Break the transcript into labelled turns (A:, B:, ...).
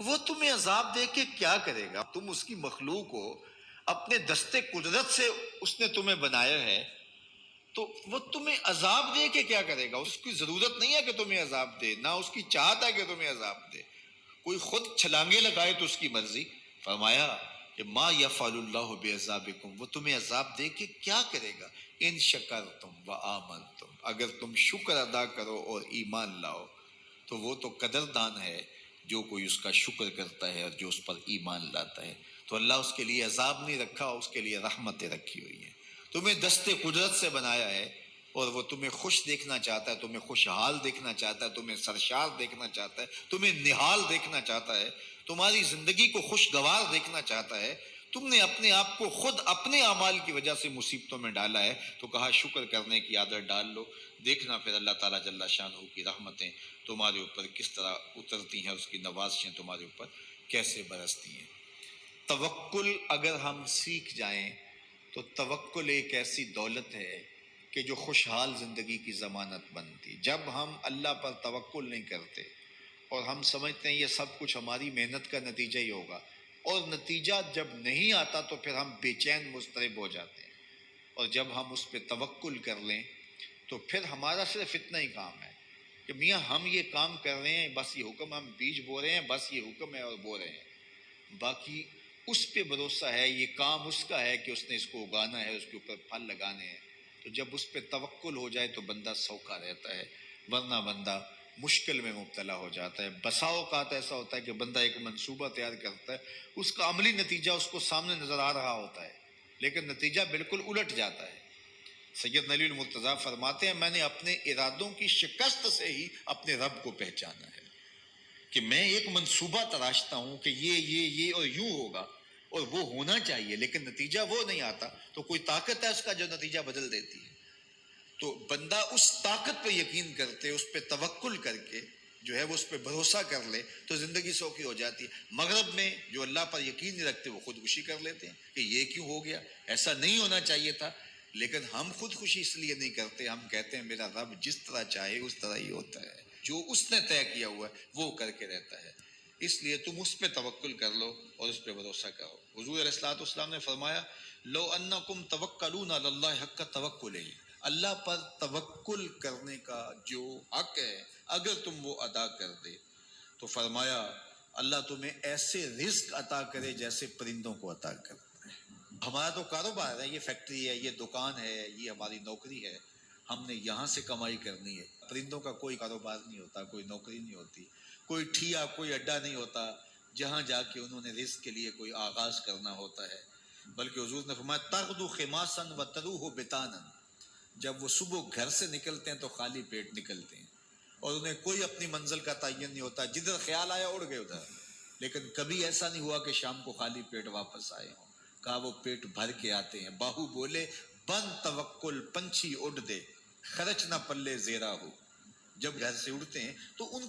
A: وہ تمہیں عذاب دے کے کیا کرے گا؟ تم اس کی مخلوق ہو، اپنے دستے قدرت سے اس نے تمہیں بنایا ہے، تو وہ تمہیں عذاب دے کے کیا کرے گا؟ اس کی ضرورت نہیں ہے کہ تمہیں عذاب دے، نہ اس کی چاہت ہے کہ تمہیں عذاب دے۔ کوئی خود چھلانگے لگائے تو اس کی مرضی۔ فرمایا کہ ما یفعل اللہ بعذابکم، وہ تمہیں عذاب دے کے کیا کرے گا؟ ان شکرتم وآمنتم، اگر تم شکر ادا کرو اور ایمان لاؤ تو وہ تو قدردان ہے جو کوئی اس کا شکر کرتا ہے اور جو اس پر ایمان لاتا ہے۔ تو اللہ اس کے لیے عذاب نہیں رکھا، اس کے لیے رحمتیں رکھی ہوئی ہیں۔ تمہیں دستے قدرت سے بنایا ہے اور وہ تمہیں خوش دیکھنا چاہتا ہے، تمہیں خوشحال دیکھنا چاہتا ہے، تمہیں سرشار دیکھنا چاہتا ہے، تمہیں نہال دیکھنا چاہتا ہے، تمہاری زندگی کو خوشگوار دیکھنا چاہتا ہے۔ تم نے اپنے آپ کو خود اپنے اعمال کی وجہ سے مصیبتوں میں ڈالا ہے، تو کہا شکر کرنے کی عادت ڈال لو، دیکھنا پھر اللہ تعالیٰ جل شانہ کی رحمتیں تمہارے اوپر کس طرح اترتی ہیں، اس کی نوازشیں تمہارے اوپر کیسے برستی ہیں۔ توکل اگر ہم سیکھ جائیں تو توکل ایک ایسی دولت ہے کہ جو خوشحال زندگی کی ضمانت بنتی۔ جب ہم اللہ پر توکل نہیں کرتے اور ہم سمجھتے ہیں یہ سب کچھ ہماری محنت کا نتیجہ ہی ہوگا، اور نتیجہ جب نہیں آتا تو پھر ہم بے چین مضطرب ہو جاتے ہیں۔ اور جب ہم اس پہ توکل کر لیں تو پھر ہمارا صرف اتنا ہی کام ہے کہ میاں ہم یہ کام کر رہے ہیں، بس یہ حکم، ہم بیج بو رہے ہیں، بس یہ حکم ہے اور بو رہے ہیں، باقی اس پہ بھروسہ ہے، یہ کام اس کا ہے کہ اس نے اس کو اگانا ہے، اس کے اوپر پھل لگانے ہیں۔ تو جب اس پہ توکل ہو جائے تو بندہ سوکھا رہتا ہے، ورنہ بندہ مشکل میں مبتلا ہو جاتا ہے۔ بسا اوقات ایسا ہوتا ہے کہ بندہ ایک منصوبہ تیار کرتا ہے، اس کا عملی نتیجہ اس کو سامنے نظر آ رہا ہوتا ہے، لیکن نتیجہ بالکل الٹ جاتا ہے۔ سید نلی المرتضیٰ فرماتے ہیں میں نے اپنے ارادوں کی شکست سے ہی اپنے رب کو پہچانا ہے، کہ میں ایک منصوبہ تراشتا ہوں کہ یہ اور یوں ہوگا اور وہ ہونا چاہیے، لیکن نتیجہ وہ نہیں آتا، تو کوئی طاقت ہے اس کا جو نتیجہ بدل دیتی ہے۔ تو بندہ اس طاقت پہ یقین کرتے، اس پہ توکل کر کے جو ہے وہ اس پہ بھروسہ کر لے تو زندگی سوکھی ہو جاتی ہے۔ مغرب میں جو اللہ پر یقین نہیں رکھتے وہ خودکشی کر لیتے ہیں کہ یہ کیوں ہو گیا، ایسا نہیں ہونا چاہیے تھا، لیکن ہم خودکشی اس لیے نہیں کرتے، ہم کہتے ہیں میرا رب جس طرح چاہے اس طرح ہی ہوتا ہے، جو اس نے طے کیا ہوا ہے وہ کر کے رہتا ہے۔ اس لیے تم اس پہ توکل کر لو اور اس پہ بھروسہ کرو۔ حضور علیہ الصلوۃ والسلام نے فرمایا لو انکم توکلون علی اللہ حق توکلہ، اللہ پر توکل کرنے کا جو حق ہے اگر تم وہ ادا کر دے تو فرمایا اللہ تمہیں ایسے رزق عطا کرے جیسے پرندوں کو عطا کرتا ہے۔ ہمارا تو کاروبار ہے، یہ فیکٹری ہے، یہ دکان ہے، یہ ہماری نوکری ہے، ہم نے یہاں سے کمائی کرنی ہے۔ پرندوں کا کوئی کاروبار نہیں ہوتا، کوئی نوکری نہیں ہوتی، کوئی ٹھیا، کوئی اڈا نہیں ہوتا جہاں جا کے انہوں نے رزق کے لیے کوئی آغاز کرنا ہوتا ہے، بلکہ حضور نے فرمایا تغدو خماسا وتروح بطانا، جب وہ صبح گھر سے نکلتے ہیں تو خالی پیٹ نکلتے ہیں اور انہیں کوئی اپنی منزل کا تعین نہیں ہوتا، جدھر خیال آیا اڑ گئے ادھر، لیکن کبھی ایسا نہیں ہوا کہ شام کو خالی پیٹ واپس آئے ہوں، کہا وہ پیٹ بھر کے آتے ہیں۔ باہو بولے بن توکل پنچھی اڑ دے، خرچ نہ پلے زیرا ہو، جب گھر سے اڑتے ہیں تو ان